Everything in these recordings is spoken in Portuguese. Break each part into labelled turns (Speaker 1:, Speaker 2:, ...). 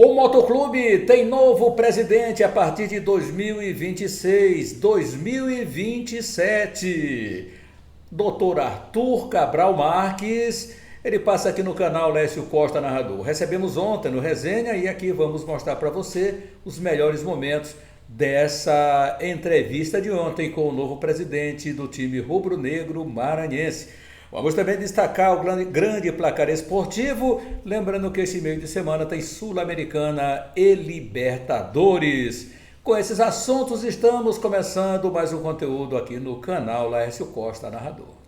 Speaker 1: O Motoclube tem novo presidente a partir de 2026, 2027. Dr. Arthur Cabral Marques, ele passa aqui no canal Lécio Costa Narrador. Recebemos ontem no Resenha e aqui vamos mostrar para você os melhores momentos dessa entrevista de ontem com o novo presidente do time rubro-negro maranhense. Vamos também destacar o grande placar esportivo, lembrando que este meio de semana tem Sul-Americana e Libertadores. Com esses assuntos estamos começando mais um conteúdo aqui no canal Lécio Costa Narrador.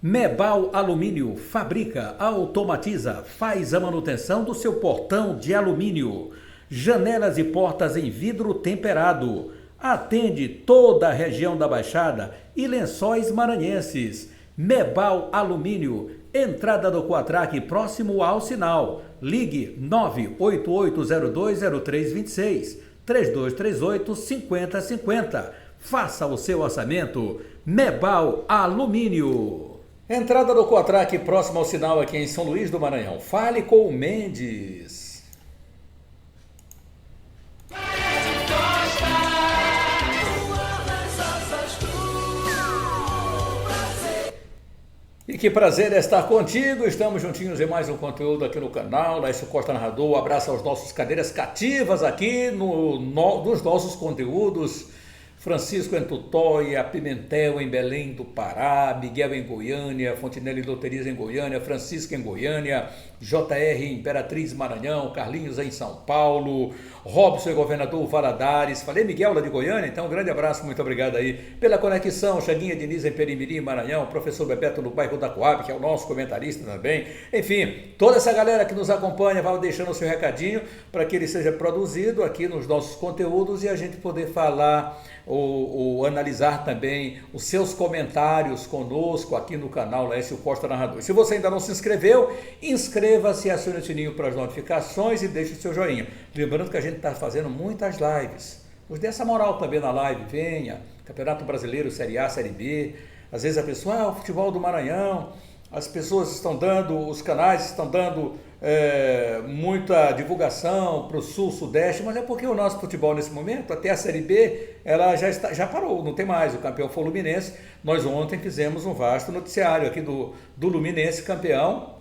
Speaker 1: Mebal Alumínio fabrica, automatiza, faz a manutenção do seu portão de alumínio. Janelas e portas em vidro temperado. Atende toda a região da Baixada e Lençóis Maranhenses. Mebal Alumínio, entrada do Quatraque próximo ao sinal. Ligue 988020326, 3238-5050. Faça o seu orçamento. Mebal Alumínio. Entrada do Quatraque próximo ao sinal aqui em São Luís do Maranhão. Fale com o Mendes. E que prazer estar contigo, estamos juntinhos em mais um conteúdo aqui no canal, Lécio Costa Narrador. Um abraço aos nossos cadeiras cativas aqui nos nossos conteúdos. Francisco em Tutóia, Pimentel em Belém do Pará, Miguel em Goiânia, Fontinelli Loterias em Goiânia, Francisco em Goiânia, JR em Imperatriz Maranhão, Carlinhos em São Paulo, Robson em Governador Valadares. Falei Miguel lá de Goiânia, então um grande abraço, muito obrigado aí pela conexão. Chaguinha Diniz em Perimirim, Maranhão, professor Bebeto no bairro da Coab, que é o nosso comentarista também. Enfim, toda essa galera que nos acompanha vai deixando o seu recadinho para que ele seja produzido aqui nos nossos conteúdos e a gente poder falar ou analisar também os seus comentários conosco aqui no canal Lécio Costa Narrador. Se você ainda não se inscreveu, inscreva-se, acione o sininho para as notificações e deixe o seu joinha. Lembrando que a gente está fazendo muitas lives. Nos dê essa moral também na live, venha. Campeonato Brasileiro, Série A, Série B. Às vezes a pessoa, o futebol do Maranhão, as pessoas estão dando, os canais estão dando muita divulgação para o Sul, Sudeste, mas é porque o nosso futebol nesse momento, até a Série B, ela já parou, não tem mais, o campeão foi o Luminense. Nós ontem fizemos um vasto noticiário aqui do Luminense campeão,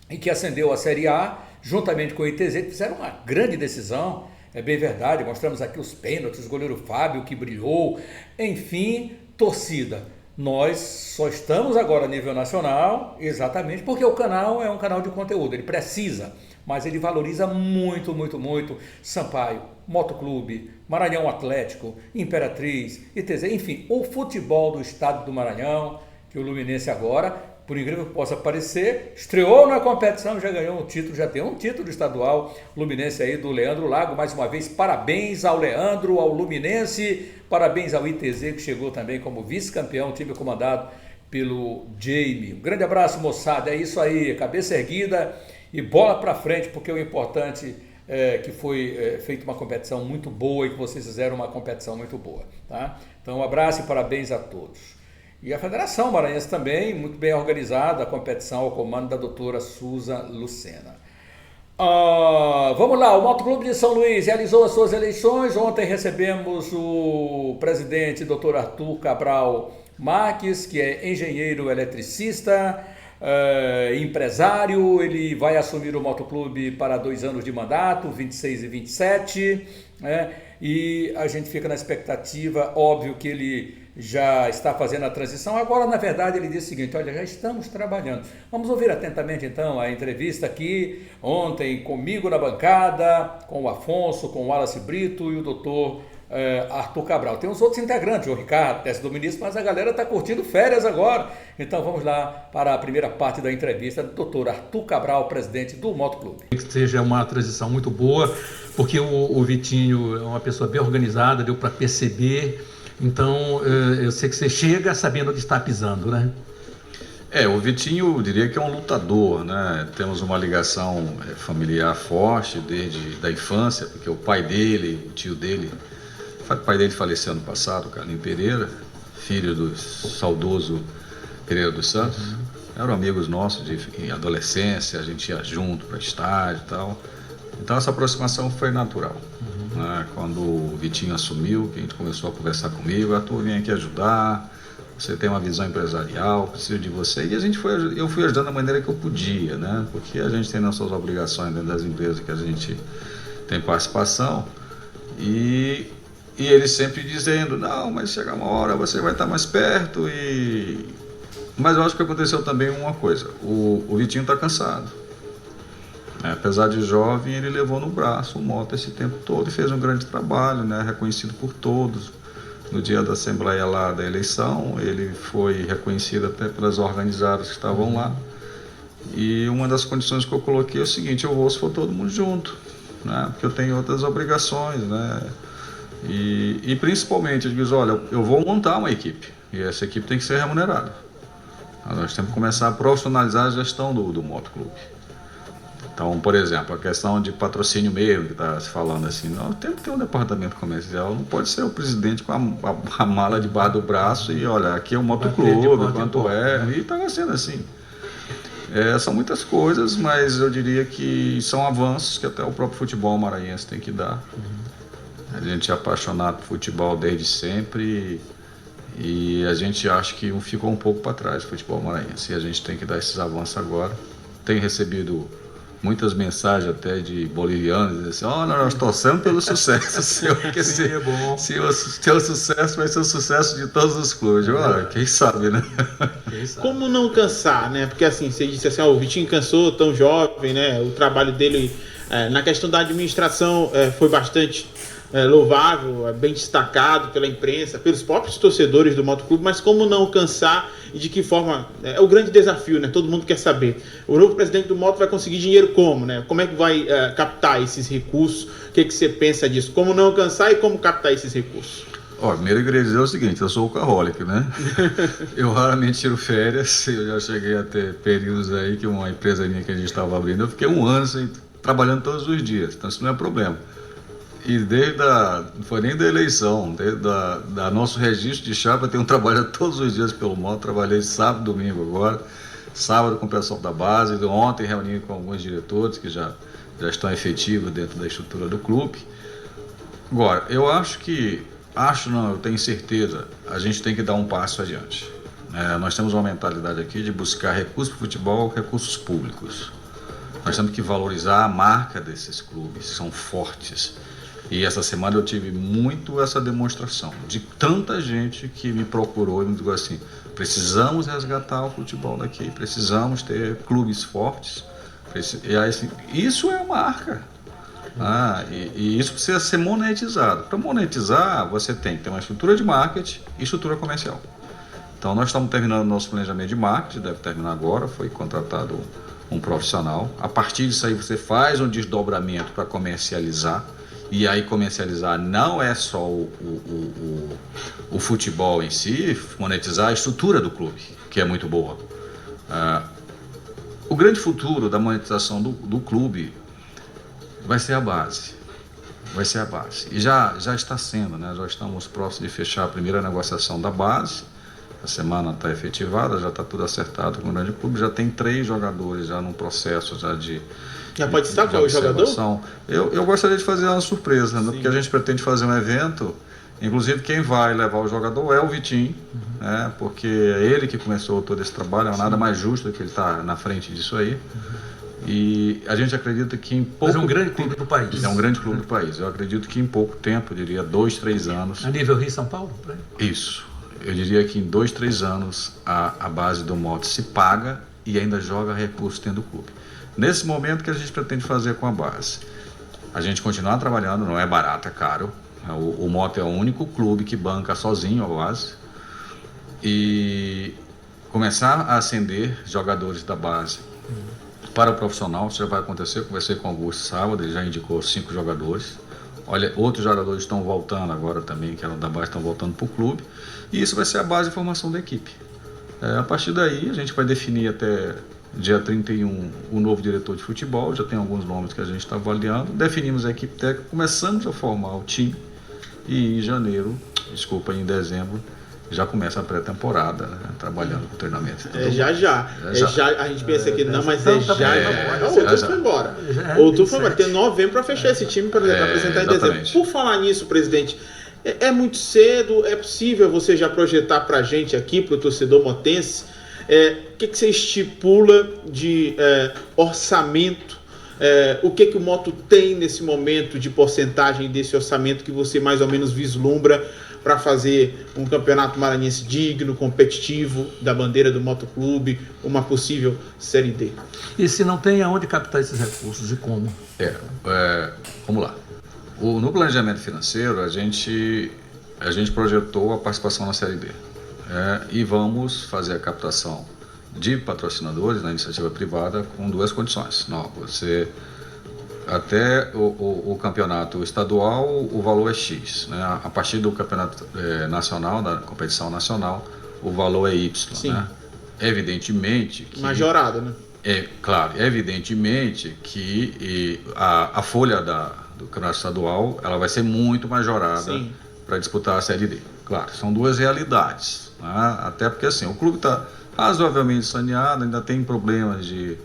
Speaker 1: e que ascendeu a Série A, juntamente com o ITZ, que fizeram uma grande decisão, é bem verdade, mostramos aqui os pênaltis, o goleiro Fábio que brilhou, enfim, torcida. Nós só estamos agora a nível nacional, exatamente porque o canal é um canal de conteúdo, ele precisa, mas ele valoriza muito, muito, muito Sampaio, Motoclube, Maranhão Atlético, Imperatriz, ITZ, enfim, o futebol do estado do Maranhão, que o Luminense agora, por incrível que possa parecer, estreou na competição, já ganhou um título, já tem um título estadual, Luminense aí do Leandro Lago, mais uma vez, parabéns ao Leandro, ao Luminense, parabéns ao ITZ, que chegou também como vice-campeão, time comandado pelo Jamie. Um grande abraço, moçada, é isso aí, cabeça erguida e bola pra frente, porque o importante é que foi feita uma competição muito boa e que vocês fizeram uma competição muito boa, tá? Então, um abraço e parabéns a todos. E a Federação Maranhense também, muito bem organizada, a competição ao comando da doutora Suza Lucena. Vamos lá, o Motoclube de São Luís realizou as suas eleições. Ontem recebemos o presidente, doutor Arthur Cabral Marques, que é engenheiro eletricista, empresário. Ele vai assumir o Motoclube para 2 anos de mandato, 26 e 27, né? E a gente fica na expectativa, óbvio que ele já está fazendo a transição. Agora, na verdade, ele disse o seguinte: olha, já estamos trabalhando. Vamos ouvir atentamente, então, a entrevista aqui, ontem, comigo na bancada, com o Afonso, com o Wallace Brito e o doutor Arthur Cabral. Tem os outros integrantes, o Ricardo, teste do ministro, mas a galera está curtindo férias agora. Então, vamos lá para a primeira parte da entrevista do doutor Arthur Cabral, presidente do Motoclube.
Speaker 2: Que seja uma transição muito boa, porque o Vitinho é uma pessoa bem organizada, deu para perceber. Então, eu sei que você chega sabendo onde está pisando, né?
Speaker 3: O Vitinho, eu diria que é um lutador, né? Temos uma ligação familiar forte desde a infância, porque o pai dele, o tio dele, o pai dele faleceu ano passado, Carlinhos Pereira, filho do saudoso Pereira dos Santos. Eram amigos nossos em adolescência, a gente ia junto para estádio e tal. Então essa aproximação foi natural. Né? Quando o Vitinho assumiu, que a gente começou a conversar comigo, Arthur, vem aqui ajudar, você tem uma visão empresarial, preciso de você. E eu fui ajudando da maneira que eu podia, né? Porque a gente tem nossas obrigações dentro das empresas que a gente tem participação. E ele sempre dizendo, não, mas chega uma hora, você vai estar mais perto. Mas eu acho que aconteceu também uma coisa, o Vitinho está cansado. Apesar de jovem, ele levou no braço o Mota esse tempo todo e fez um grande trabalho, né? Reconhecido por todos. No dia da Assembleia lá da eleição, ele foi reconhecido até pelas organizadas que estavam lá. E uma das condições que eu coloquei é o seguinte, eu vou se for todo mundo junto, né? Porque eu tenho outras obrigações, né? E principalmente, eu digo, olha, eu vou montar uma equipe, e essa equipe tem que ser remunerada. Nós temos que começar a profissionalizar a gestão do Motoclube. Então, por exemplo, a questão de patrocínio mesmo, que está se falando assim, nós temos que ter um departamento comercial, não pode ser o presidente com a mala debaixo do braço e olha, aqui é o Motoclube, quanto é, e está sendo assim. São muitas coisas, mas eu diria que são avanços que até o próprio futebol maranhense tem que dar. A gente é apaixonado por futebol desde sempre e a gente acha que ficou um pouco para trás o futebol maranhense e a gente tem que dar esses avanços agora. Tem recebido muitas mensagens até de bolivianos, dizendo assim, olha, nós torcemos pelo sucesso seu, porque se o seu sucesso vai ser o sucesso de todos os clubes. Olha, quem sabe, né?
Speaker 4: Quem sabe. Como não cansar, né? Porque assim, você disse assim, o Vitinho cansou, tão jovem, né? O trabalho dele na questão da administração foi bastante louvável, bem destacado pela imprensa, pelos próprios torcedores do Motoclube, mas como não cansar e de que forma, é o grande desafio, né? Todo mundo quer saber. O novo presidente do Moto vai conseguir dinheiro como, né? Como é que vai captar esses recursos? O que você pensa disso? Como não cansar e como captar esses recursos?
Speaker 3: Primeiro eu queria dizer o seguinte, eu sou workaholic, né? Eu raramente tiro férias, eu já cheguei a ter períodos aí que uma empresa minha que a gente estava abrindo, eu fiquei 1 ano trabalhando todos os dias, então isso não é problema. E não foi nem da eleição, desde da nosso registro de chapa, eu tenho trabalhado todos os dias pelo Moto, trabalhei sábado, domingo agora, sábado com o pessoal da base, ontem reuni com alguns diretores que já estão efetivos dentro da estrutura do clube. Agora, eu eu tenho certeza, a gente tem que dar um passo adiante. Nós temos uma mentalidade aqui de buscar recursos para o futebol, recursos públicos. Nós temos que valorizar a marca desses clubes, são fortes. E essa semana eu tive muito essa demonstração de tanta gente que me procurou e me disse assim, precisamos resgatar o futebol daqui, precisamos ter clubes fortes. E aí, assim, isso é uma marca. E isso precisa ser monetizado. Para monetizar, você tem que ter uma estrutura de marketing e estrutura comercial. Então nós estamos terminando nosso planejamento de marketing, deve terminar agora, foi contratado um profissional. A partir disso aí você faz um desdobramento para comercializar. E aí comercializar não é só o futebol em si, monetizar a estrutura do clube, que é muito boa. O grande futuro da monetização do clube vai ser a base. Vai ser a base. E já está sendo, né? Já estamos próximos de fechar a primeira negociação da base. A semana está efetivada, já está tudo acertado com o grande clube. Já tem 3 jogadores já num processo
Speaker 4: Já pode estar com o jogador?
Speaker 3: Eu gostaria de fazer uma surpresa, né? Porque a gente pretende fazer um evento, inclusive quem vai levar o jogador é o Vitinho, né? Porque é ele que começou todo esse trabalho, não é nada mais justo do que ele estar na frente disso aí. E a gente acredita que em pouco...
Speaker 2: Mas é um grande clube do país.
Speaker 3: É um grande clube do país. Eu acredito que em pouco tempo, eu diria 2, 3 anos...
Speaker 2: A nível Rio e São Paulo?
Speaker 3: Isso. Eu diria que em 2, 3 anos a base do Moto se paga e ainda joga recursos dentro do clube. Nesse momento que a gente pretende fazer com a base, a gente continuar trabalhando, não é barato, é caro. O Moto é o único clube que banca sozinho a base e começar a ascender jogadores da base para o profissional. Isso já vai acontecer. Conversei com o Augusto sábado, ele já indicou 5 jogadores. Olha, outros jogadores estão voltando agora também, que eram da base, estão voltando para o clube. E isso vai ser a base de formação da equipe. A partir daí, a gente vai definir até dia 31 o novo diretor de futebol. Já tem alguns nomes que a gente está avaliando. Definimos a equipe técnica, começamos a formar o time. E em dezembro, já começa a pré-temporada, né? Trabalhando com treinamento.
Speaker 4: Já. A gente pensa que não, mas outubro foi embora. Outubro foi embora. Tem novembro para fechar esse time para apresentar em dezembro. Por falar nisso, presidente, é muito cedo, é possível você já projetar para a gente aqui, para o torcedor motense, o que você estipula de orçamento? O que o Moto tem nesse momento de porcentagem desse orçamento que você mais ou menos vislumbra para fazer um campeonato maranhense digno, competitivo, da bandeira do Motoclube, uma possível Série D?
Speaker 1: E se não tem, aonde captar esses recursos e como?
Speaker 3: Vamos lá. No planejamento financeiro, a gente projetou a participação na Série D. E vamos fazer a captação de patrocinadores na iniciativa privada com duas condições. Você... Até o campeonato estadual, o valor é X, né? A partir do campeonato nacional, da competição nacional, o valor é Y.
Speaker 4: Sim.
Speaker 3: Né? Evidentemente que...
Speaker 4: Majorado, né?
Speaker 3: Claro, evidentemente que a folha do campeonato estadual ela vai ser muito majorada para disputar a Série D. Claro, são duas realidades. Né? Até porque assim, o clube está razoavelmente saneado, ainda tem problemas de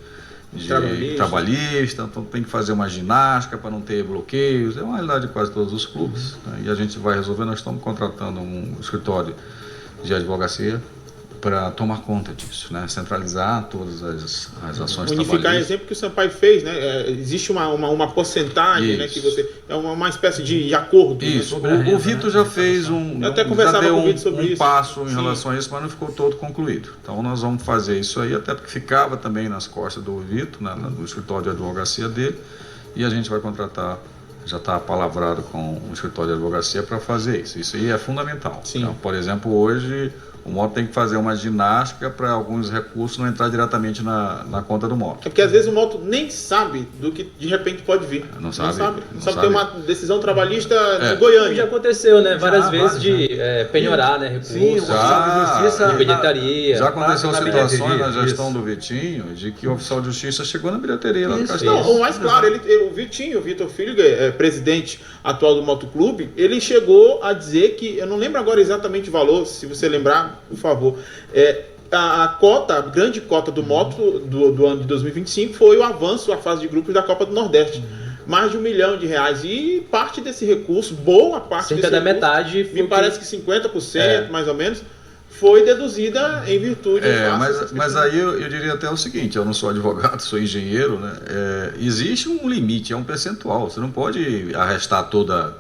Speaker 3: trabalhista, então tem que fazer uma ginástica para não ter bloqueios. É uma realidade de quase todos os clubes, né? E a gente vai resolver. Nós estamos contratando um escritório de advocacia para tomar conta disso, né? Centralizar todas as ações trabalhistas.
Speaker 4: Unificar exemplo que o Sampaio fez, né? Existe uma porcentagem, né? Que você é uma espécie de acordo.
Speaker 3: Isso.
Speaker 4: Né?
Speaker 3: O Vitor já fez
Speaker 4: eu até conversava com o Vitor sobre isso.
Speaker 3: Passo em relação a isso, mas não ficou todo concluído. Então nós vamos fazer isso aí, até porque ficava também nas costas do Vitor, no escritório de advocacia dele, e a gente vai contratar. Já está palavrado com o escritório de advocacia para fazer isso. Isso aí é fundamental. Então, por exemplo, hoje o Moto tem que fazer uma ginástica para alguns recursos não entrar diretamente na conta do Moto.
Speaker 4: É porque às vezes o Moto nem sabe do que de repente pode vir.
Speaker 3: Não sabe.
Speaker 4: Tem uma decisão trabalhista de Goiânia.
Speaker 5: Já aconteceu, né? Várias vezes de penhorar, né? Recursos,
Speaker 1: justiça,
Speaker 5: de bilheteria.
Speaker 3: Já aconteceu situações na gestão do Vitinho de que o oficial de justiça chegou na bilheteria lá do Castelo.
Speaker 4: Não, o mais claro, o Vitor Filho, presidente atual do Motoclube, ele chegou a dizer que, eu não lembro agora exatamente o valor, se você lembrar, por favor, a grande cota do Moto do ano de 2025 foi o avanço à fase de grupos da Copa do Nordeste. Mais de R$1 milhão, e parte desse recurso, boa parte desse recurso,
Speaker 5: metade,
Speaker 4: me parece que 50%, mais ou menos, foi deduzida em virtude
Speaker 3: mas aí eu diria até o seguinte, eu não sou advogado, sou engenheiro, né? Existe um limite, é um percentual, você não pode arrestar toda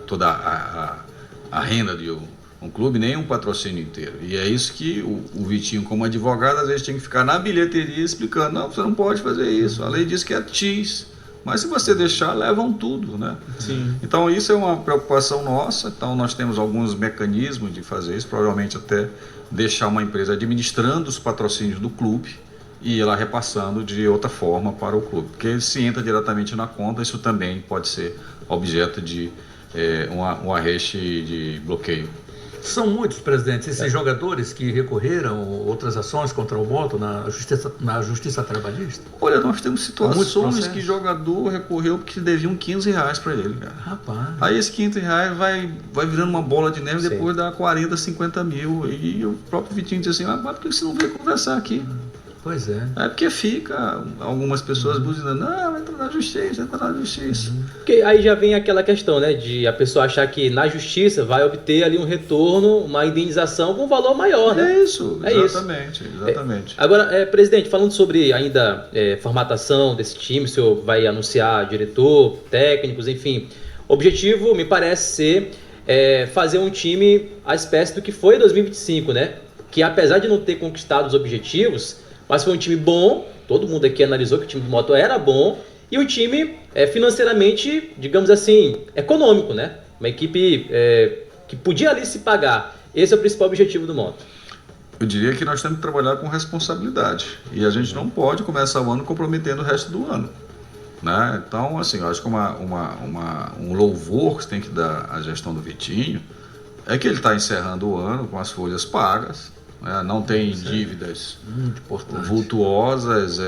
Speaker 3: a renda de um clube, nem um patrocínio inteiro, e é isso que o Vitinho, como advogado, às vezes tem que ficar na bilheteria explicando, não, você não pode fazer isso, a lei diz que é X, mas se você deixar, levam tudo, né?
Speaker 4: Sim.
Speaker 3: Então isso é uma preocupação nossa, então nós temos alguns mecanismos de fazer isso, provavelmente até deixar uma empresa administrando os patrocínios do clube e ela repassando de outra forma para o clube, porque se entra diretamente na conta, isso também pode ser objeto de um arresto de bloqueio.
Speaker 1: São muitos, presidente, esses jogadores que recorreram outras ações contra o Moto na justiça trabalhista?
Speaker 3: Olha, nós temos situações que jogador recorreu porque deviam R$15 para ele, cara.
Speaker 1: Rapaz.
Speaker 3: Aí esse R$15 vai virando uma bola de neve, depois dá 40, 50 mil. E o próprio Vitinho disse assim, mas por que você não veio conversar aqui?
Speaker 1: Pois é.
Speaker 3: É porque fica algumas pessoas buzinando, não, entra na justiça.
Speaker 5: Porque aí já vem aquela questão, né, de a pessoa achar que na justiça vai obter ali um retorno, uma indenização com um valor maior, né?
Speaker 3: É isso, exatamente.
Speaker 5: Agora, presidente, falando sobre ainda formatação desse time, o senhor vai anunciar diretor, técnicos, enfim. O objetivo, me parece ser fazer um time à espécie do que foi 2025, né? Que apesar de não ter conquistado os objetivos, mas foi um time bom, todo mundo aqui analisou que o time do Moto era bom, e um time financeiramente, digamos assim, econômico, né? Uma equipe que podia ali se pagar. Esse é o principal objetivo do Moto.
Speaker 3: Eu diria que nós temos que trabalhar com responsabilidade, e a gente não pode começar o ano comprometendo o resto do ano, né? Então, assim, eu acho que um louvor que você tem que dar à gestão do Vitinho é que ele está encerrando o ano com as folhas pagas, não tem dívidas vultuosas,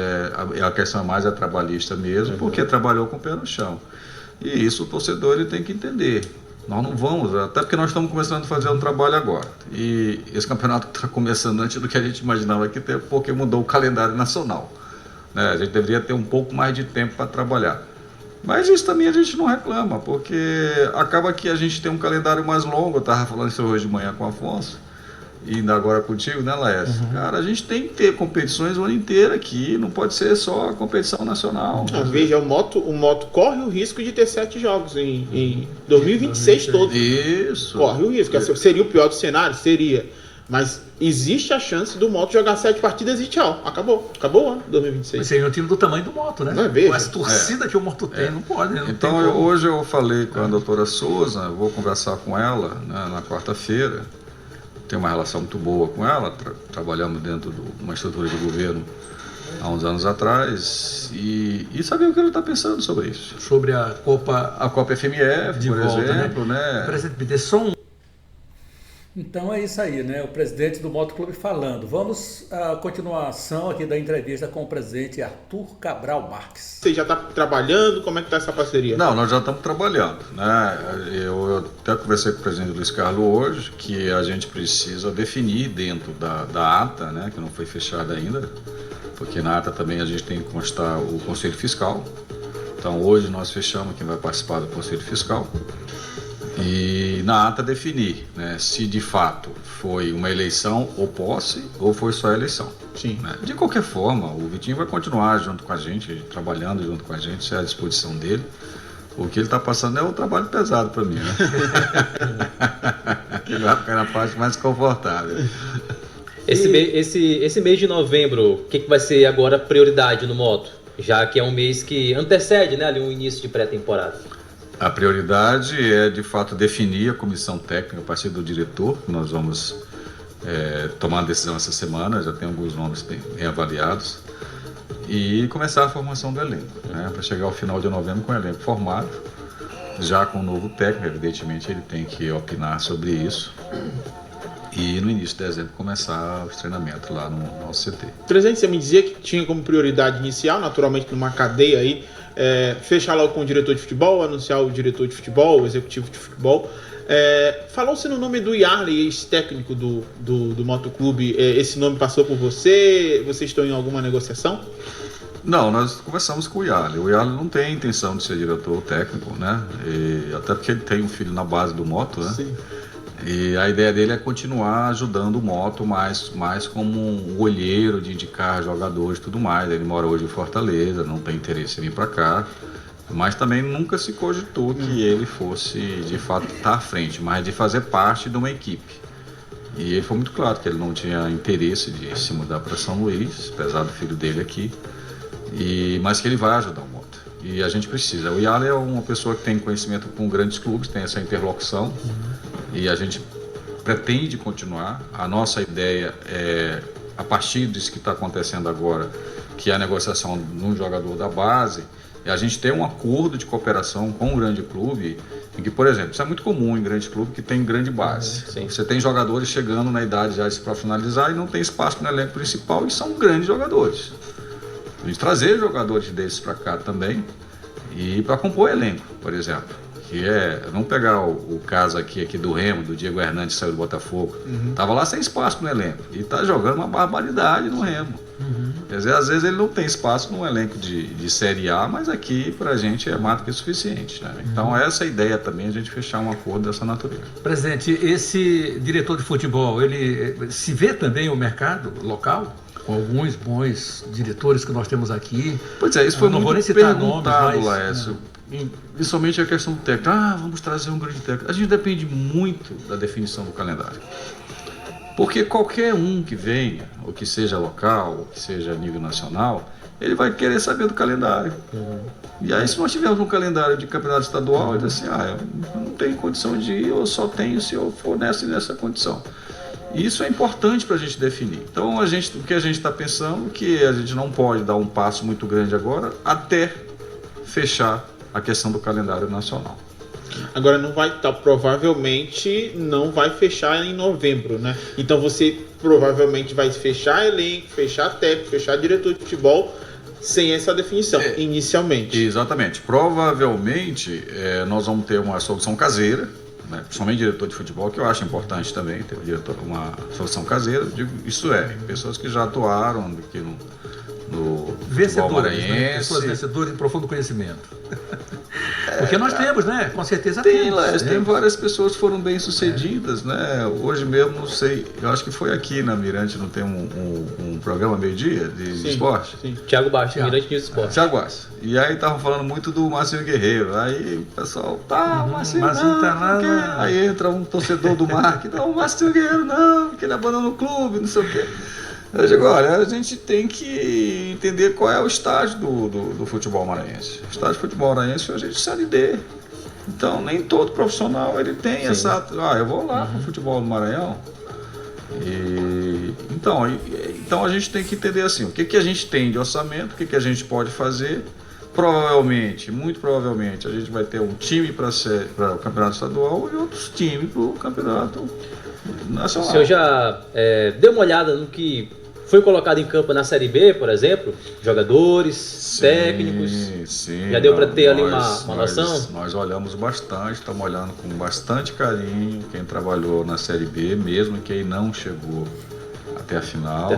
Speaker 3: a questão mais é trabalhista mesmo, porque trabalhou com o pé no chão. E isso o torcedor ele tem que entender. Nós não vamos, até porque nós estamos começando a fazer um trabalho agora. E esse campeonato está começando antes do que a gente imaginava aqui, porque mudou o calendário nacional. Né? A gente deveria ter um pouco mais de tempo para trabalhar. Mas isso também a gente não reclama, porque acaba que a gente tem um calendário mais longo. Eu estava falando isso hoje de manhã com o Afonso, e ainda agora contigo, né, Laércio? Cara, a gente tem que ter competições o ano inteiro aqui, não pode ser só a competição nacional.
Speaker 4: Veja, o moto corre o risco de ter 7 jogos em 2026 todo.
Speaker 3: Isso.
Speaker 4: Corre o risco. Seria o pior dos cenários? Seria. Mas existe a chance do Moto jogar 7 partidas e tchau. Acabou o ano 2026.
Speaker 1: Mas seria um time do tamanho do Moto, né?
Speaker 4: Veja.
Speaker 1: Com essa torcida que o Moto tem, não pode. Né? Não
Speaker 3: então, hoje eu falei com a doutora Souza, vou conversar com ela, né, na quarta-feira. Tenho uma relação muito boa com ela, trabalhamos dentro de uma estrutura de governo há uns anos atrás, e saber o que ele está pensando sobre isso.
Speaker 1: Sobre a
Speaker 3: Copa FMF, por exemplo, né?
Speaker 1: Presidente Peterson. Então é isso aí, né? O presidente do Moto Clube falando. Vamos à continuação aqui da entrevista com o presidente Arthur Cabral Marques.
Speaker 4: Você já está trabalhando? Como é que está essa parceria?
Speaker 3: Não, nós já estamos trabalhando, né? Eu até conversei com o presidente Luiz Carlos hoje que a gente precisa definir dentro da ata, né? Que não foi fechada ainda, porque na ata também a gente tem que constar o Conselho Fiscal. Então hoje nós fechamos quem vai participar do Conselho Fiscal. E na ata definir, né, se de fato foi uma eleição ou posse ou foi só eleição.
Speaker 4: Sim.
Speaker 3: Né? De qualquer forma, o Vitinho vai continuar junto com a gente, trabalhando junto com a gente, isso é à disposição dele. O que ele está passando é um trabalho pesado para mim, né? Ele vai ficar na parte mais confortável.
Speaker 5: Esse mês de novembro, o que vai ser agora prioridade no Moto? Já que é um mês que antecede, né, ali um início de pré-temporada.
Speaker 3: A prioridade é, de fato, definir a comissão técnica a partir do diretor. Nós vamos tomar uma decisão essa semana, já tem alguns nomes bem avaliados, e começar a formação do elenco, né, para chegar ao final de novembro com o elenco formado, já com o novo técnico. Evidentemente ele tem que opinar sobre isso, e no início de dezembro começar os treinamentos lá no nosso CT.
Speaker 4: Presidente, você me dizia que tinha como prioridade inicial, naturalmente numa cadeia aí, fechar logo com o diretor de futebol, anunciar o diretor de futebol, o executivo de futebol. Falou-se no nome do Yarley, ex-técnico do Motoclube. Esse nome passou por você? Vocês estão em alguma negociação?
Speaker 3: Não, nós conversamos com o Yarley. O Yarley não tem intenção de ser diretor técnico, né? Até porque ele tem um filho na base do Moto, né?
Speaker 4: Sim.
Speaker 3: E a ideia dele é continuar ajudando o Moto mais como um olheiro de indicar jogadores e tudo mais. Ele mora hoje em Fortaleza, não tem interesse em vir para cá, mas também nunca se cogitou que ele fosse de fato estar à frente, mas de fazer parte de uma equipe. E ele foi muito claro que ele não tinha interesse de se mudar para São Luís, apesar do filho dele aqui, mas que ele vai ajudar o Moto. E a gente precisa. O Yarley é uma pessoa que tem conhecimento com grandes clubes, tem essa interlocução. E a gente pretende continuar. A nossa ideia é, a partir disso que está acontecendo agora, que é a negociação de um jogador da base, é a gente ter um acordo de cooperação com um grande clube, em que, por exemplo, isso é muito comum em grande clube que tem grande base.
Speaker 5: Sim.
Speaker 3: Você tem jogadores chegando na idade já de se profissionalizar e não tem espaço no elenco principal, e são grandes jogadores. A gente trazer jogadores desses para cá também, e para compor elenco, por exemplo. Que vamos pegar o caso aqui do Remo, do Diego Hernandes, que saiu do Botafogo. Estava lá sem espaço no elenco e está jogando uma barbaridade no Remo. Quer dizer, às vezes ele não tem espaço no elenco de Série A, mas aqui para a gente é mais do que suficiente, né? Então essa ideia também, a gente fechar um acordo dessa natureza.
Speaker 1: Presidente, esse diretor de futebol, ele se vê também o mercado local? Com alguns bons diretores que nós temos aqui.
Speaker 3: Pois é, isso foi
Speaker 1: não
Speaker 3: muito
Speaker 1: vou nem citar
Speaker 3: perguntado,
Speaker 1: nomes,
Speaker 3: Laércio. Principalmente a questão do técnico. Vamos trazer um grande técnico. A gente depende muito da definição do calendário. Porque qualquer um que venha, ou que seja local, ou que seja a nível nacional, ele vai querer saber do calendário. E aí, se nós tivermos um calendário de campeonato estadual, ele diz assim, eu não tenho condição de ir, eu só tenho se eu for nessa e nessa condição. E isso é importante para a gente definir. Então, o que a gente está pensando é que a gente não pode dar um passo muito grande agora até fechar a questão do calendário nacional.
Speaker 4: Agora provavelmente não vai fechar em novembro, né? Então você provavelmente vai fechar elenco, fechar técnico, fechar diretor de futebol sem essa definição, inicialmente.
Speaker 3: Exatamente. Provavelmente nós vamos ter uma solução caseira, né, principalmente diretor de futebol, que eu acho importante também ter uma solução caseira. Eu digo, isso é, pessoas que já atuaram aqui no futebol maranhense.
Speaker 2: Né? Pessoas vencedoras de profundo conhecimento. Porque nós temos, né? Com certeza
Speaker 3: tem várias pessoas que foram bem sucedidas, né? Hoje mesmo, não sei, eu acho que foi aqui na Mirante, não tem um programa meio-dia de esporte?
Speaker 5: Sim. Thiago Baixo, Mirante News Esporte.
Speaker 3: Thiago Baixo. E aí estavam falando muito do Marcinho Guerreiro. Aí o pessoal, Marcinho tá lá. Aí entra um torcedor do Marque, não, o Marcinho Guerreiro não, porque ele abandonou o clube, não sei o quê. Eu digo, olha, a gente tem que entender qual é o estágio do futebol maranhense. O estágio do futebol maranhense hoje é de Série D. Então, nem todo profissional ele tem essa... eu vou lá pro futebol do Maranhão. Então, a gente tem que entender assim, o que a gente tem de orçamento, o que a gente pode fazer. Provavelmente, muito provavelmente, a gente vai ter um time para o campeonato estadual e outros times para o campeonato nacional.
Speaker 5: O senhor já deu uma olhada no que foi colocado em campo na Série B, por exemplo? Jogadores, técnicos?
Speaker 3: Sim.
Speaker 5: Já deu para ter ali uma noção?
Speaker 3: Nós olhamos bastante, estamos olhando com bastante carinho quem trabalhou na Série B, mesmo quem não chegou até a final.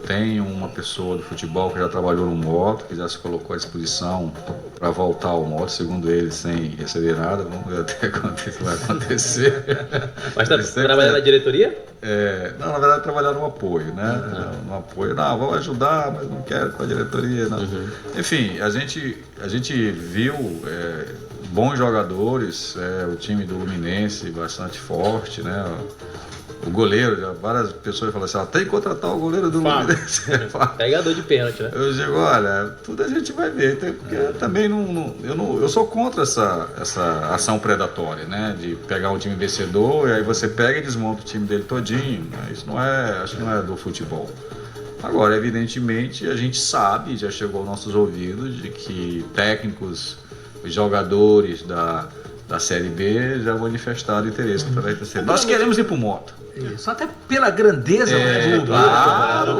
Speaker 3: Tem uma pessoa do futebol que já trabalhou no moto, que já se colocou à disposição para voltar ao moto, segundo ele, sem receber nada. Vamos ver até quando isso vai acontecer.
Speaker 5: Mas está trabalhando na diretoria?
Speaker 3: Não, na verdade, trabalhar no apoio, né? No apoio, vamos ajudar, mas não quero com a diretoria, não. Enfim, a gente viu bons jogadores, o time do Luminense bastante forte, né? O goleiro, várias pessoas falam assim, tem que contratar o goleiro do Luminense.
Speaker 5: Pegador de pênalti, né?
Speaker 3: Eu digo, olha, tudo a gente vai ver, porque também eu sou contra essa ação predatória, né? De pegar um time vencedor e aí você pega e desmonta o time dele todinho, né? Isso acho que não é do futebol. Agora, evidentemente, a gente sabe, já chegou aos nossos ouvidos, de que técnicos, jogadores da Série B já manifestaram interesse pela terceira. Nós queremos ir pro moto.
Speaker 2: Isso, até pela grandeza do clube.
Speaker 3: Claro.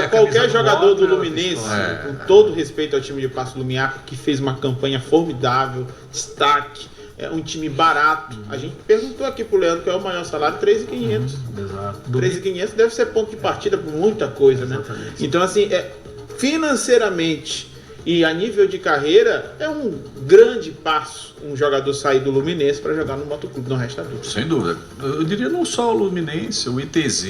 Speaker 4: Qualquer jogador do Luminense, com todo respeito ao time de Paço Lumiar, que fez uma campanha formidável, destaque, é um time barato. A gente perguntou aqui pro Leandro qual é o maior salário, 3.500.
Speaker 2: Exato.
Speaker 4: 3.500 deve ser ponto de partida para muita coisa, né? Então, assim, financeiramente e a nível de carreira, é um grande passo um jogador sair do Luminense para jogar no motoclube, não resta dúvida.
Speaker 3: Sem dúvida. Eu diria não só o Luminense, o ITZ,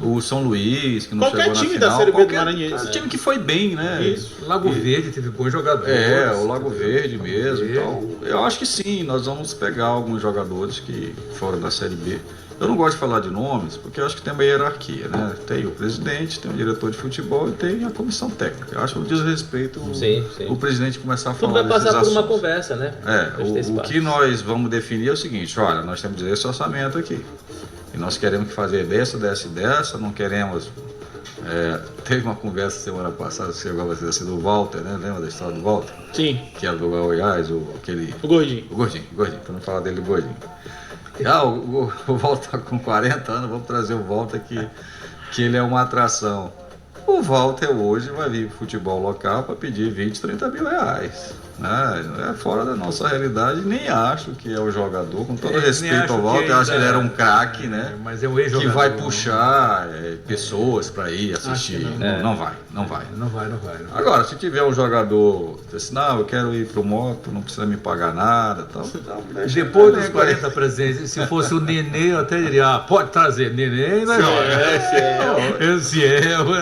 Speaker 3: o São Luís, que não
Speaker 4: qualquer
Speaker 3: chegou na
Speaker 4: time
Speaker 3: final.
Speaker 4: Da Série B do Maranhense.
Speaker 3: Time que foi bem, né?
Speaker 4: Isso.
Speaker 2: Lago Verde teve bons jogadores.
Speaker 3: O Lago Verde mesmo. Então, eu acho que sim, nós vamos pegar alguns jogadores que foram da Série B. Eu não gosto de falar de nomes, porque eu acho que tem uma hierarquia, né? Tem o presidente, tem o diretor de futebol e tem a comissão técnica. Eu acho um desrespeito o presidente começar a falar desses assuntos.
Speaker 5: Tudo vai passar por uma conversa, né?
Speaker 3: O que nós vamos definir é o seguinte, olha, nós temos esse orçamento aqui. E nós queremos fazer dessa, não queremos... teve uma conversa semana passada, chegou a ser do Walter, né? Lembra da história do Walter?
Speaker 4: Sim.
Speaker 3: Que era do Goiás,
Speaker 4: o Gordinho.
Speaker 3: O Gordinho, para não falar dele, o Gordinho. O Walter está com 40 anos, vamos trazer o Walter que ele é uma atração. O Walter hoje vai vir para o futebol local para pedir 20, 30 mil reais. Né? É fora da nossa realidade, nem acho que é o jogador, com todo respeito ao Walter, acho que ele era um craque, né?
Speaker 2: Mas é um ex-jogador.
Speaker 3: Que vai puxar pessoas para ir assistir. Não vai. Agora, se tiver um jogador assim, não, eu quero ir pro moto, não precisa me pagar nada, tal.
Speaker 2: Depois dos 40 presentes, se fosse o Nenê, eu até diria, pode trazer Nenê, né?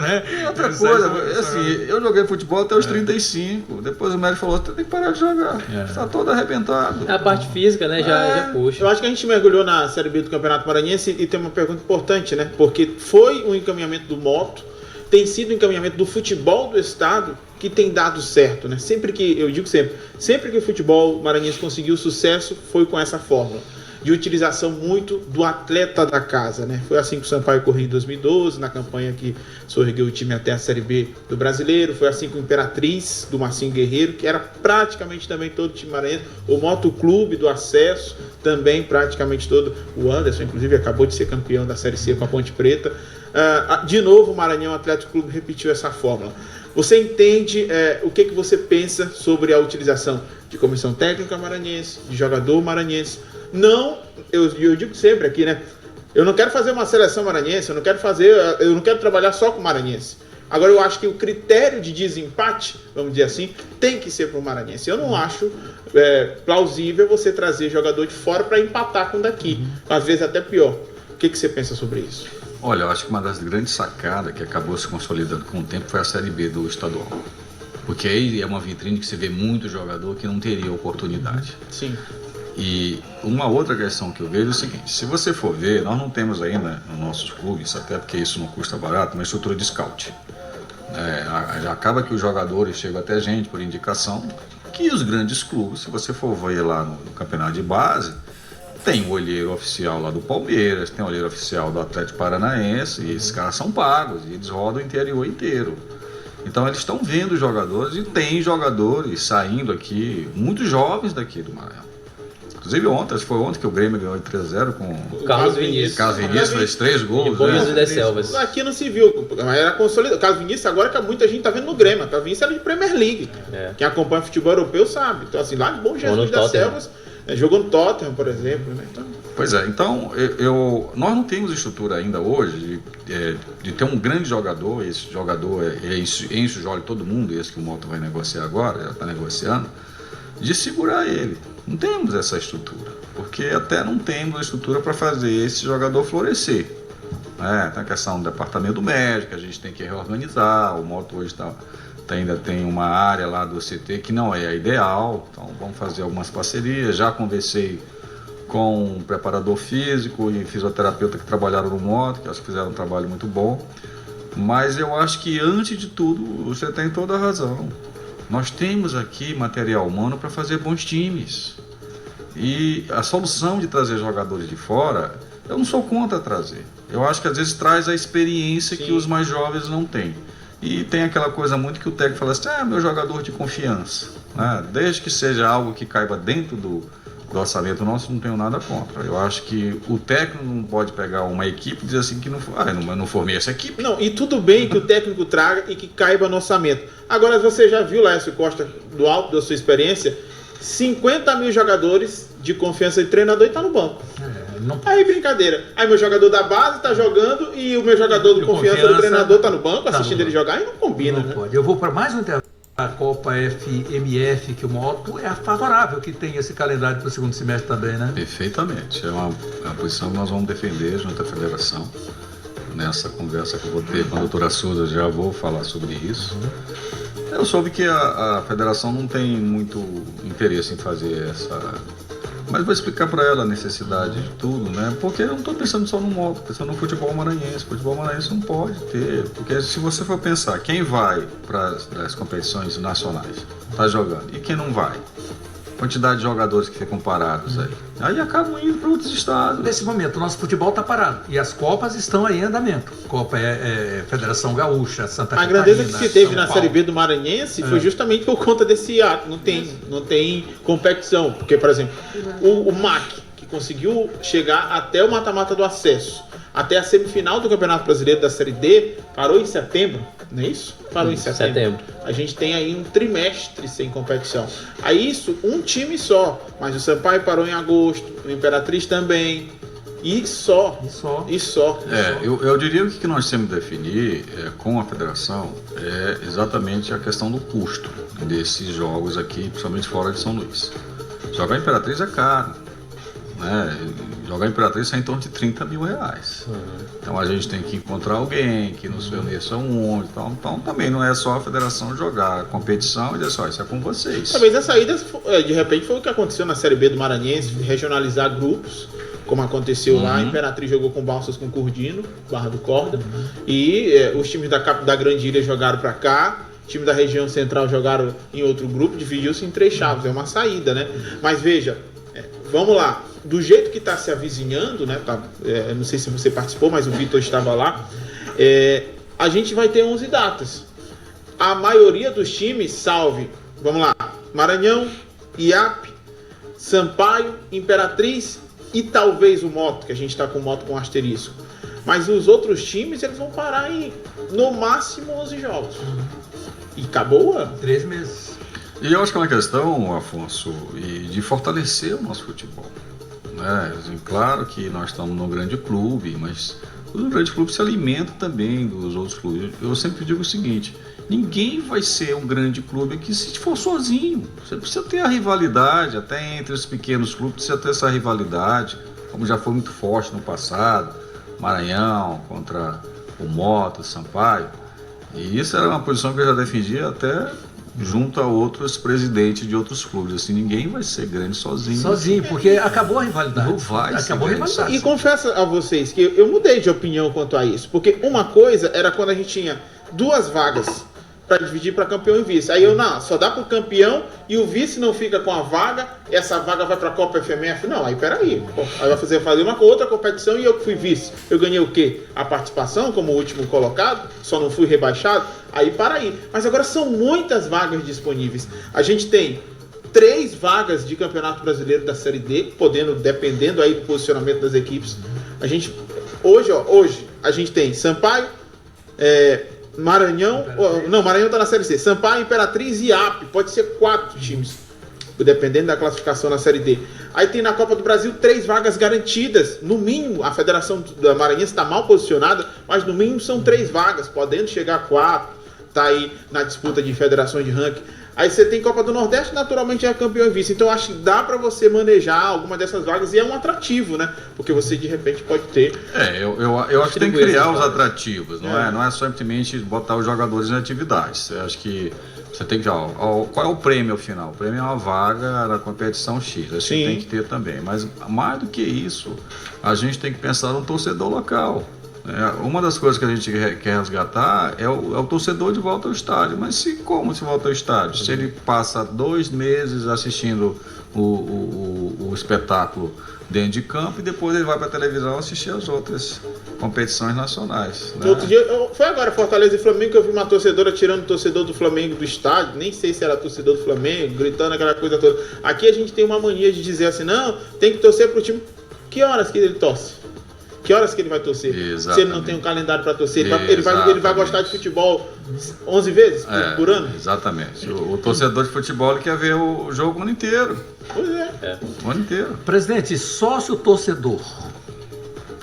Speaker 2: Né?
Speaker 3: E outra coisa, assim, eu joguei futebol até os 35, depois o médico falou, tem que parar de jogar, está todo arrebentado.
Speaker 5: A parte física, né, já puxa.
Speaker 4: Eu acho que a gente mergulhou na Série B do Campeonato Maranhense e tem uma pergunta importante, né? Porque foi um encaminhamento do moto, tem sido um encaminhamento do futebol do estado que tem dado certo, né? Sempre que o futebol maranhense conseguiu sucesso, foi com essa fórmula de utilização muito do atleta da casa, né? Foi assim que o Sampaio Corrêa em 2012, na campanha que sorregeu o time até a Série B do Brasileiro, foi assim com o Imperatriz, do Marcinho Guerreiro, que era praticamente também todo o time maranhense, o Motoclube do Acesso, também praticamente todo, o Anderson, inclusive, acabou de ser campeão da Série C com a Ponte Preta. De novo, o Maranhão Atlético Clube repetiu essa fórmula. Você entende o que você pensa sobre a utilização de comissão técnica maranhense, de jogador maranhense? Não, eu digo sempre aqui, né? Eu não quero fazer uma seleção maranhense, eu não quero trabalhar só com maranhense. Agora eu acho que o critério de desempate, vamos dizer assim, tem que ser para o maranhense. Eu não acho plausível você trazer jogador de fora para empatar com o daqui. Às vezes até pior. O que você pensa sobre isso?
Speaker 3: Olha, eu acho que uma das grandes sacadas que acabou se consolidando com o tempo foi a Série B do estadual. Porque aí é uma vitrine que você vê muito jogador que não teria oportunidade.
Speaker 4: Sim.
Speaker 3: E uma outra questão que eu vejo é o seguinte: se você for ver, nós não temos ainda nos nossos clubes, até porque isso não custa barato, uma estrutura de scout. Já acaba que os jogadores chegam até a gente por indicação, que os grandes clubes, se você for ver lá no campeonato de base, tem o olheiro oficial lá do Palmeiras, tem o olheiro oficial do Atlético Paranaense, e esses caras são pagos, e eles rodam o interior inteiro. Então eles estão vendo os jogadores, e tem jogadores saindo aqui, muito jovens daqui do Maranhão. Inclusive foi ontem que o Grêmio ganhou de 3-0 com
Speaker 5: o Carlos Vinícius.
Speaker 3: Carlos Vinícius fez 3 gols.
Speaker 5: Das Selvas.
Speaker 4: Aqui não se viu, mas era consolidado. O Carlos Vinícius agora que muita gente tá vendo no Grêmio. O Carlos Vinícius era de Premier League. Quem acompanha futebol europeu sabe. Então assim, lá de Bom Jesus das Selvas, jogou no Tottenham, por exemplo. Né? Então...
Speaker 3: Pois é, então nós não temos estrutura ainda hoje de ter um grande jogador. Esse jogador enche o olho de todo mundo, esse que o Mota vai negociar agora, já está negociando, de segurar ele. Não temos essa estrutura, porque até não temos a estrutura para fazer esse jogador florescer. Tem a questão do departamento médico, a gente tem que reorganizar. O Moto hoje ainda tem uma área lá do CT que não é a ideal, então vamos fazer algumas parcerias. Já conversei com um preparador físico e fisioterapeuta que trabalharam no Moto, que acho que fizeram um trabalho muito bom. Mas eu acho que, antes de tudo, você tem toda a razão. Nós temos aqui material humano para fazer bons times. E a solução de trazer jogadores de fora, eu não sou contra trazer. Eu acho que às vezes traz a experiência que os mais jovens não têm. E tem aquela coisa muito que o técnico fala assim: meu jogador de confiança. Desde que seja algo que caiba dentro do orçamento nosso, não tenho nada contra. Eu acho que o técnico não pode pegar uma equipe e dizer assim que eu não formei essa equipe.
Speaker 4: Não, e tudo bem que o técnico traga e que caiba no orçamento. Agora, você já viu, Laércio Costa, do alto da sua experiência, 50 mil jogadores de confiança de treinador e tá no banco. Aí brincadeira. Aí meu jogador da base tá jogando e o meu jogador de confiança do treinador tá no banco assistindo ele jogar, e não combina,
Speaker 1: não pode. Eu vou para mais um intervalo. A Copa FMF, que o Moto é favorável que tenha esse calendário para o segundo semestre também, né?
Speaker 3: Perfeitamente. É uma posição que nós vamos defender junto à federação. Nessa conversa que eu vou ter com a doutora Souza, já vou falar sobre isso. Eu soube que a federação não tem muito interesse em fazer essa... Mas vou explicar para ela a necessidade de tudo, né? Porque eu não estou pensando só no Moto, estou pensando no futebol maranhense. Futebol maranhense não pode ter, porque se você for pensar, quem vai para as competições nacionais está jogando, e quem não vai? Quantidade de jogadores que ficam parados aí acabam indo para outros estados.
Speaker 1: Nesse momento, o nosso futebol está parado e as Copas estão aí em andamento. Copa Federação Gaúcha, Santa Catarina,
Speaker 4: a grandeza que se teve
Speaker 1: São
Speaker 4: na
Speaker 1: Paulo.
Speaker 4: Série B do Maranhense foi justamente por conta desse ato. Não tem competição. Porque, por exemplo, o MAC, que conseguiu chegar até o mata-mata do acesso, até a semifinal do Campeonato Brasileiro da Série D, parou em setembro, não é isso? Parou em setembro. A gente tem aí um trimestre sem competição. Aí isso, um time só. Mas o Sampaio parou em agosto, o Imperatriz também. E só.
Speaker 3: Eu diria que o que nós temos que definir com a federação é exatamente a questão do custo desses jogos aqui, principalmente fora de São Luís. Jogar Imperatriz é caro. Jogar Imperatriz é em torno de 30 mil reais. Então a gente tem que encontrar alguém que nos forneça então também não é só a federação jogar a competição e dizer só, isso é com vocês.
Speaker 4: Talvez a saída, de repente, foi o que aconteceu na Série B do Maranhense, regionalizar grupos, como aconteceu lá. A Imperatriz jogou com Balsas com Curdino, Barra do Corda, e os times da Grande Ilha jogaram para cá. O time da região central jogaram em outro grupo, dividiu-se em 3 chaves, é uma saída, né? Mas veja, vamos lá, do jeito que está se avizinhando, né? Não sei se você participou, mas o Vitor estava lá. A gente vai ter 11 datas. A maioria dos times, salve, vamos lá, Maranhão, IAP, Sampaio, Imperatriz e talvez o Moto, que a gente está com o Moto com asterisco. Mas os outros times, eles vão parar em, no máximo, 11 jogos. e acabou.
Speaker 2: 3 meses.
Speaker 3: E eu acho que é uma questão, Afonso, de fortalecer o nosso futebol. Né? Claro que nós estamos num grande clube, mas o grande clube se alimenta também dos outros clubes. Eu sempre digo o seguinte: ninguém vai ser um grande clube aqui se for sozinho. Você precisa ter a rivalidade, até entre os pequenos clubes precisa ter essa rivalidade, como já foi muito forte no passado, Maranhão contra o Mota, o Sampaio. E isso era uma posição que eu já defendia até junto a outros presidentes de outros clubes. Assim, ninguém vai ser grande sozinho.
Speaker 2: Sozinho, porque acabou a rivalidade.
Speaker 3: Não vai ser
Speaker 2: acabou a rivalidade.
Speaker 4: E confesso a vocês que eu mudei de opinião quanto a isso. Porque uma coisa era quando a gente tinha 2 vagas para dividir para campeão e vice. Aí não, só dá para o campeão e o vice não fica com a vaga, essa vaga vai para a Copa FMF. Não, aí peraí. Aí vai fazer uma outra competição e eu que fui vice. Eu ganhei o quê? A participação como último colocado, só não fui rebaixado. Aí para aí. Mas agora são muitas vagas disponíveis. A gente tem 3 vagas de Campeonato Brasileiro da Série D, dependendo aí do posicionamento das equipes. A gente, hoje a gente tem Sampaio, Maranhão, Maranhão tá na Série C, Sampaio, Imperatriz e AP, pode ser 4 times, dependendo da classificação na Série D. Aí tem na Copa do Brasil 3 vagas garantidas, no mínimo. A Federação da Maranhense está mal posicionada, mas no mínimo são 3 vagas, podendo chegar a 4, tá aí na disputa de federações de ranking. Aí você tem Copa do Nordeste, naturalmente é campeão e vice. Então acho que dá para você manejar alguma dessas vagas e é um atrativo, né? Porque você de repente pode ter.
Speaker 3: Eu acho que tem que criar os atrativos, não é só simplesmente botar os jogadores em atividades. Eu acho que você tem que. Qual é o prêmio final? O prêmio é uma vaga na competição X. Acho que tem que ter também. Mas mais do que isso, a gente tem que pensar no torcedor local. Uma das coisas que a gente quer resgatar é o torcedor de volta ao estádio. Mas como se volta ao estádio? Se ele passa 2 meses assistindo o espetáculo dentro de campo e depois ele vai para a televisão assistir as outras competições nacionais. Né?
Speaker 4: Outro dia, foi agora Fortaleza e Flamengo que eu vi uma torcedora tirando o torcedor do Flamengo do estádio, nem sei se era torcedor do Flamengo, gritando aquela coisa toda. Aqui a gente tem uma mania de dizer assim, não, tem que torcer pro time. Que horas que ele torce? Que horas que ele vai torcer?
Speaker 3: Exatamente.
Speaker 4: Se ele não tem um calendário para torcer, ele vai gostar de futebol 11 vezes por ano?
Speaker 3: Exatamente. O torcedor de futebol ele quer ver o jogo o ano inteiro.
Speaker 4: Pois é.
Speaker 3: O ano inteiro.
Speaker 2: Presidente, sócio torcedor,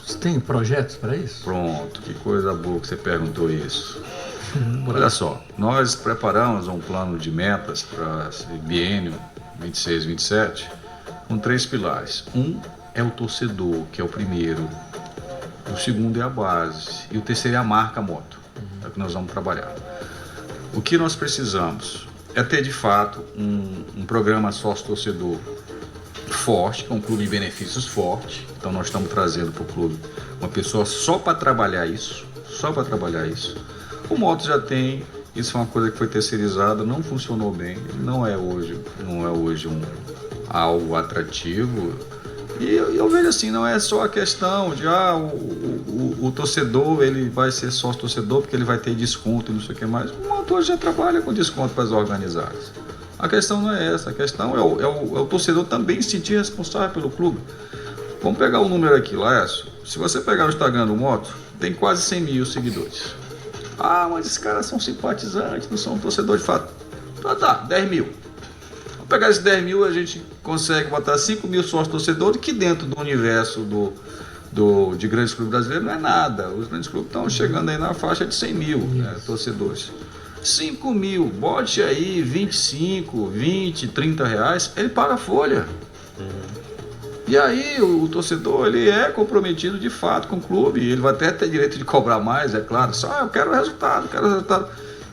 Speaker 2: você tem projetos para isso?
Speaker 3: Pronto, que coisa boa que você perguntou isso. Olha só, nós preparamos um plano de metas para esse biênio 26-27 com 3 pilares. Um é o torcedor, que é o primeiro. O segundo é a base. E o terceiro é a marca moto. É o que nós vamos trabalhar. O que nós precisamos é ter, de fato, um programa sócio-torcedor forte, com um clube de benefícios forte. Então, nós estamos trazendo para o clube uma pessoa só para trabalhar isso. Só para trabalhar isso. O moto já tem. Isso é uma coisa que foi terceirizada, não funcionou bem. Não é hoje algo atrativo. E eu vejo assim, não é só a questão de o torcedor ele vai ser sócio torcedor porque ele vai ter desconto e não sei o que mais. O motor já trabalha com desconto para as organizadas. A questão não é essa, a questão é o torcedor também se sentir responsável pelo clube. Vamos pegar o número aqui, Laércio. Se você pegar o Instagram do Moto, tem quase 100 mil seguidores. Ah, mas esses caras são simpatizantes, não são torcedor de fato. Tá, 10 mil. Vamos pegar esses 10 mil, a gente consegue botar 5 mil sócios torcedores, que dentro do universo de grandes clubes brasileiros não é nada. Os grandes clubes estão chegando aí na faixa de 100 mil torcedores. 5 mil, bote aí 25, 20, 30 reais, ele paga a folha. E aí o torcedor ele é comprometido de fato com o clube, ele vai até ter direito de cobrar mais, é claro, só eu quero resultado.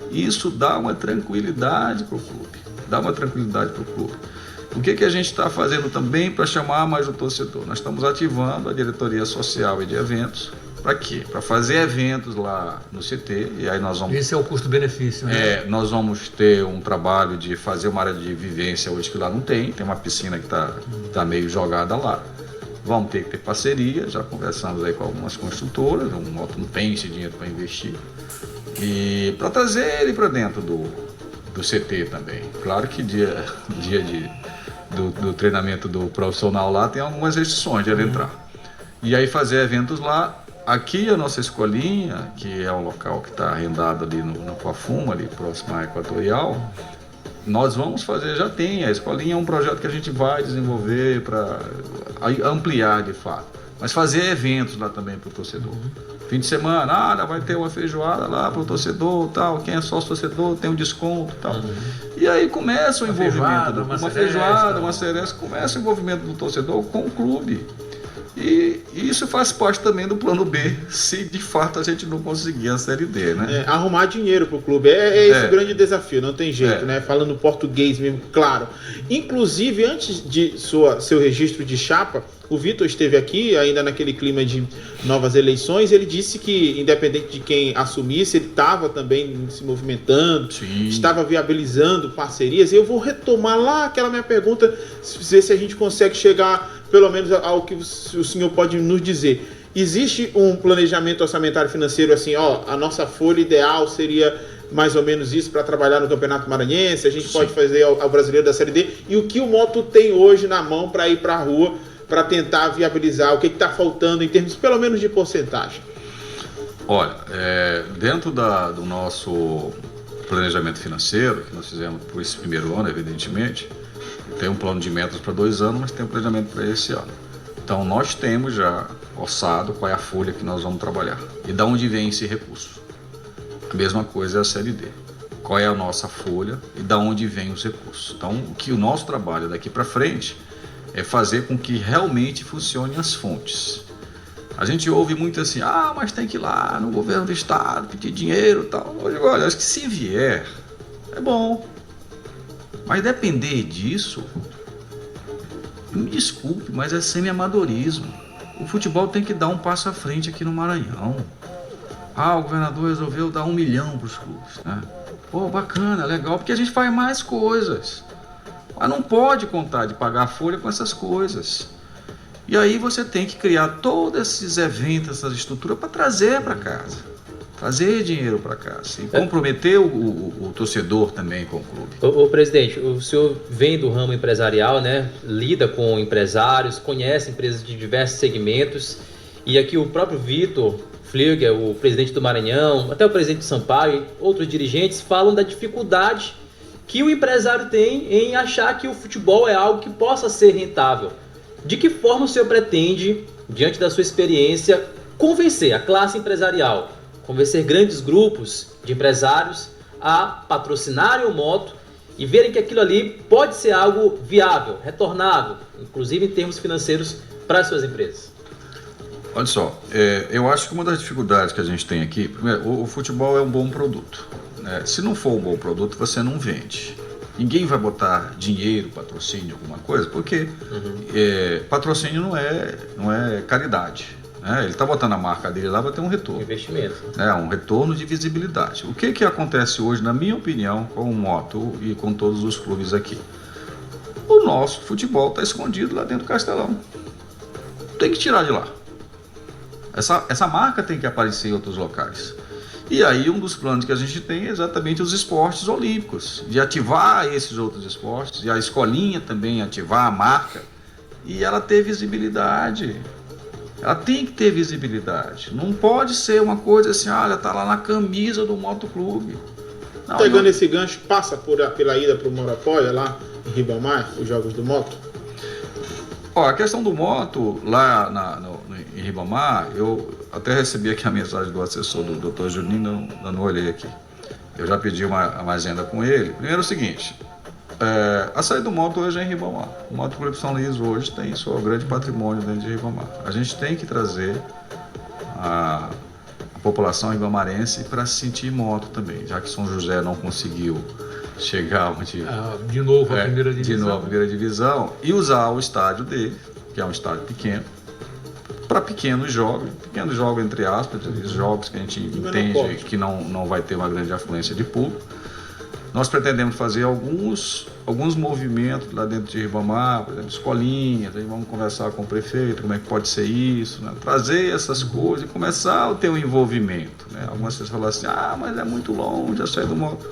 Speaker 3: Isso dá uma tranquilidade para o clube. O que a gente está fazendo também para chamar mais o torcedor? Nós estamos ativando a diretoria social e de eventos. Para quê? Para fazer eventos lá no CT. E aí nós vamos.
Speaker 2: Esse é o custo-benefício, né?
Speaker 3: Nós vamos ter um trabalho de fazer uma área de vivência hoje que lá não tem. Tem uma piscina que está meio jogada lá. Vamos ter que ter parceria. Já conversamos aí com algumas construtoras. Não tem esse dinheiro para investir. E para trazer ele para dentro do CT também. Claro que dia do treinamento do profissional lá tem algumas restrições de ele entrar. E aí fazer eventos lá. aqui a nossa escolinha, que é um local que está arrendado ali no Coafuma, ali próximo à Equatorial, nós vamos fazer, já tem, a escolinha é um projeto que a gente vai desenvolver para ampliar de fato, mas fazer eventos lá também para o torcedor. Fim de semana, vai ter uma feijoada lá para o torcedor, tal, quem é sócio torcedor tem um desconto, tal. E aí começa o envolvimento, uma feijoada, uma seresta, começa o envolvimento do torcedor com o clube. E isso faz parte também do plano B, se de fato a gente não conseguir a Série D, né?
Speaker 4: Arrumar dinheiro para o clube, esse o grande desafio, não tem jeito, né? Falando português mesmo, claro. Inclusive, antes de seu registro de chapa, o Vitor esteve aqui, ainda naquele clima de novas eleições, ele disse que, independente de quem assumisse, ele estava também se movimentando, estava viabilizando parcerias. E eu vou retomar lá aquela minha pergunta, ver se a gente consegue chegar pelo menos ao que o senhor pode nos dizer. Existe um planejamento orçamentário financeiro assim, a nossa folha ideal seria mais ou menos isso para trabalhar no Campeonato Maranhense, a gente pode fazer ao Brasileiro da Série D, e o que o Moto tem hoje na mão para ir para a rua, para tentar viabilizar, o que está faltando em termos pelo menos de porcentagem?
Speaker 3: Olha, dentro do nosso planejamento financeiro, que nós fizemos por esse primeiro ano, evidentemente, tem um plano de metas para 2 anos, mas tem um planejamento para esse ano. Então nós temos já orçado qual é a folha que nós vamos trabalhar e de onde vem esse recurso. A mesma coisa é a Série D. Qual é a nossa folha e de onde vem os recursos. Então o nosso trabalho daqui para frente é fazer com que realmente funcionem as fontes. A gente ouve muito assim, mas tem que ir lá no governo do estado pedir dinheiro e tal. Eu digo, olha, acho que se vier, é bom. Mas depender disso, me desculpe, mas é semi-amadorismo. O futebol tem que dar um passo à frente aqui no Maranhão. O governador resolveu dar 1 milhão para os clubes, né? Pô, bacana, legal, porque a gente faz mais coisas. Mas não pode contar de pagar a folha com essas coisas. E aí você tem que criar todos esses eventos, essas estruturas para trazer para casa. Trazer dinheiro para casa e comprometer o torcedor também com o clube.
Speaker 5: Ô presidente, o senhor vem do ramo empresarial, né? Lida com empresários, conhece empresas de diversos segmentos, e aqui o próprio Vitor Flieger, o presidente do Maranhão, até o presidente do Sampaio, outros dirigentes falam da dificuldade que o empresário tem em achar que o futebol é algo que possa ser rentável. De que forma o senhor pretende, diante da sua experiência, convencer a classe empresarial, convencer grandes grupos de empresários a patrocinarem o Moto e verem que aquilo ali pode ser algo viável, retornável, inclusive em termos financeiros, para as suas empresas?
Speaker 3: Olha só, eu acho que uma das dificuldades que a gente tem aqui, primeiro, o futebol é um bom produto, né? Se não for um bom produto, você não vende. Ninguém vai botar dinheiro, patrocínio, alguma coisa, porque patrocínio não é caridade. Ele está botando a marca dele lá, vai ter um retorno.
Speaker 5: Investimento.
Speaker 3: Um retorno de visibilidade. O que acontece hoje, na minha opinião, com o Moto e com todos os clubes aqui? O nosso futebol está escondido lá dentro do Castelão. Tem que tirar de lá. Essa marca tem que aparecer em outros locais. E aí um dos planos que a gente tem é exatamente os esportes olímpicos, de ativar esses outros esportes, e a escolinha também ativar a marca, e ela ter visibilidade. Ela tem que ter visibilidade. Não pode ser uma coisa assim, olha, tá lá na camisa do motoclube.
Speaker 4: Pegando esse gancho, passa pela ida para o Morapoia, lá em Ribamar, os jogos do Moto?
Speaker 3: A questão do Moto, lá em Ribamar, eu até recebi aqui a mensagem do assessor do Dr. Juninho, não olhei aqui. Eu já pedi uma agenda com ele. Primeiro é o seguinte, a saída do Moto hoje é em Ribamar. O Moto Clube São Luís hoje tem seu grande patrimônio dentro de Ribamar. A gente tem que trazer a população ribamarense para se sentir moto também, já que São José não conseguiu chegar
Speaker 2: de novo a primeira divisão.
Speaker 3: De novo a primeira divisão, e usar o estádio dele, que é um estádio pequeno, para pequenos jogos entre aspas, jogos que a gente entende que não vai ter uma grande afluência de público. Nós pretendemos fazer alguns movimentos lá dentro de Ribamar, por exemplo, escolinhas, aí vamos conversar com o prefeito, como é que pode ser isso, né? Trazer essas coisas e começar a ter um envolvimento, né? Algumas pessoas falam assim, mas é muito longe a sair do Moto.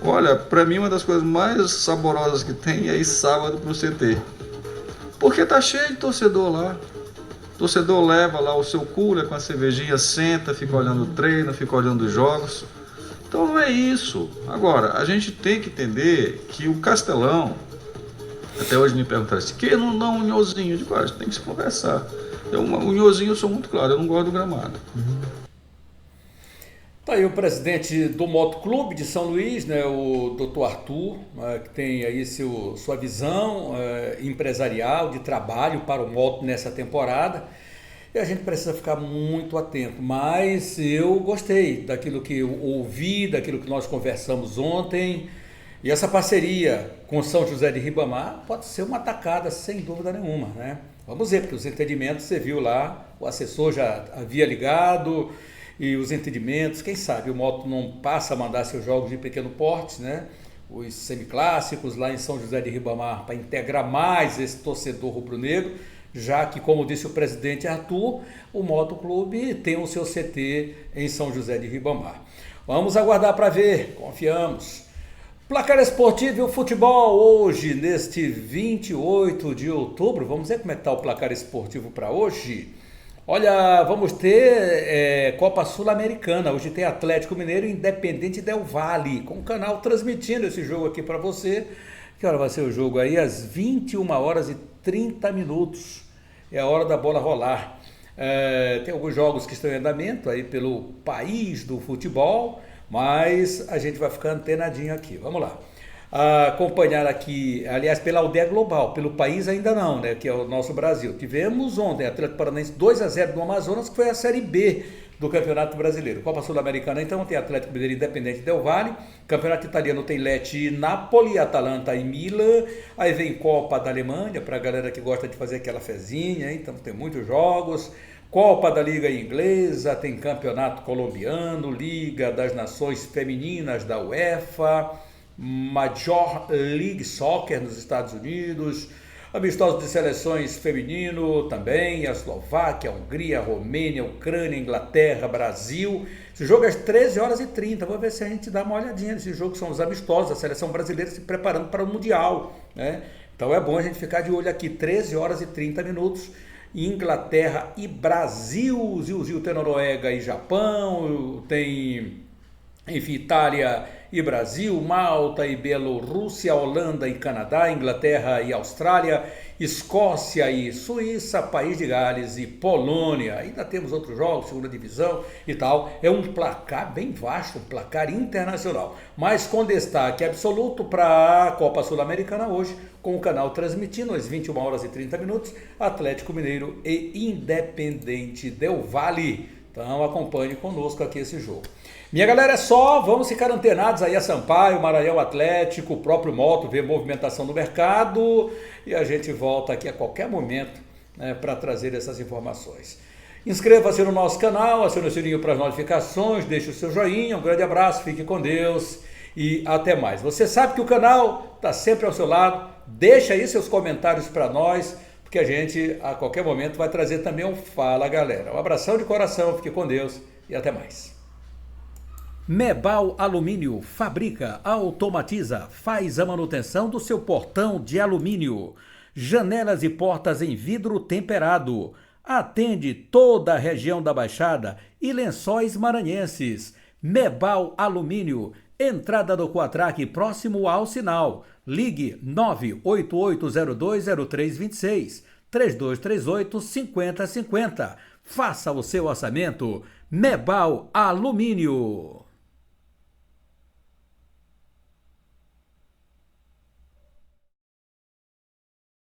Speaker 3: Olha, para mim uma das coisas mais saborosas que tem é ir sábado pro CT, porque tá cheio de torcedor lá. torcedor leva lá o seu cooler com a cervejinha, senta, fica olhando o treino, fica olhando os jogos. Então não é isso. Agora, a gente tem que entender que o Castelão, até hoje me perguntaram assim, que não dá um nhozinho? Eu digo, a gente tem que se conversar. O nhozinho eu sou muito claro, eu não gosto do gramado.
Speaker 1: Tá aí o presidente do Motoclube de São Luís, né, o Dr. Arthur, que tem aí sua visão empresarial de trabalho para o moto nessa temporada. E a gente precisa ficar muito atento, mas eu gostei daquilo que eu ouvi, daquilo que nós conversamos ontem. E essa parceria com São José de Ribamar pode ser uma tacada sem dúvida nenhuma, né? Vamos ver, porque os entendimentos, você viu lá, o assessor já havia ligado, e os entendimentos, quem sabe o Moto não passa a mandar seus jogos de pequeno porte, né? Os semiclássicos lá em São José de Ribamar, para integrar mais esse torcedor rubro-negro, já que, como disse o presidente Arthur, o Motoclube tem o seu CT em São José de Ribamar. Vamos aguardar para ver, confiamos. Placar esportivo e o futebol hoje, neste 28 de outubro. Vamos ver como é que está o placar esportivo para hoje. Olha, vamos ter Copa Sul-Americana. Hoje tem Atlético Mineiro e Independente Del Valle, com o canal transmitindo esse jogo aqui para você. Que hora vai ser o jogo aí? Às 21h30. É a hora da bola rolar. Tem alguns jogos que estão em andamento aí pelo país do futebol, mas a gente vai ficar antenadinho aqui. Vamos lá. Acompanhar aqui, aliás, pela aldeia global, pelo país ainda não, né, que é o nosso Brasil. Tivemos ontem Atlético Paranaense 2-0 no Amazonas, que foi a Série B do Campeonato Brasileiro. Copa Sul-Americana, então, tem Atlético Mineiro Independente Del Valle. Campeonato Italiano tem Lecce, Napoli, Atalanta e Milan. Aí vem Copa da Alemanha, para a galera que gosta de fazer aquela fezinha, então tem muitos jogos. Copa da Liga Inglesa, tem Campeonato Colombiano, Liga das Nações Femininas da UEFA, Major League Soccer nos Estados Unidos, amistosos de seleções feminino também, a Eslováquia, a Hungria, a Romênia, a Ucrânia, a Inglaterra, Brasil. Esse jogo é às 13h30, vou ver se a gente dá uma olhadinha nesse jogo, são os amistosos, a seleção brasileira se preparando para o Mundial, né? Então é bom a gente ficar de olho aqui, 13h30, Inglaterra e Brasil. Zil, tem Noruega e Japão, tem, enfim, Itália e Brasil, Malta e Bielorrússia, Holanda e Canadá, Inglaterra e Austrália, Escócia e Suíça, País de Gales e Polônia. Ainda temos outros jogos, segunda divisão e tal. É um placar bem vasto, um placar internacional, mas com destaque absoluto para a Copa Sul-Americana hoje, com o canal transmitindo às 21h30, Atlético Mineiro e Independente Del Valle. Então acompanhe conosco aqui esse jogo. Minha galera, é só, vamos ficar antenados aí a Sampaio, Maranhão Atlético, o próprio Moto, ver movimentação no mercado, e a gente volta aqui a qualquer momento, né, para trazer essas informações. Inscreva-se no nosso canal, acione o sininho para as notificações, deixe o seu joinha, um grande abraço, fique com Deus e até mais. Você sabe que o canal está sempre ao seu lado, deixa aí seus comentários para nós, porque a gente a qualquer momento vai trazer também um Fala Galera. Um abração de coração, fique com Deus e até mais. Mebal Alumínio fabrica, automatiza, faz a manutenção do seu portão de alumínio. Janelas e portas em vidro temperado. Atende toda a região da Baixada e Lençóis Maranhenses. Mebal Alumínio, entrada do Quatraque próximo ao sinal. Ligue 988020326, 3238-5050. Faça o seu orçamento. Mebal Alumínio.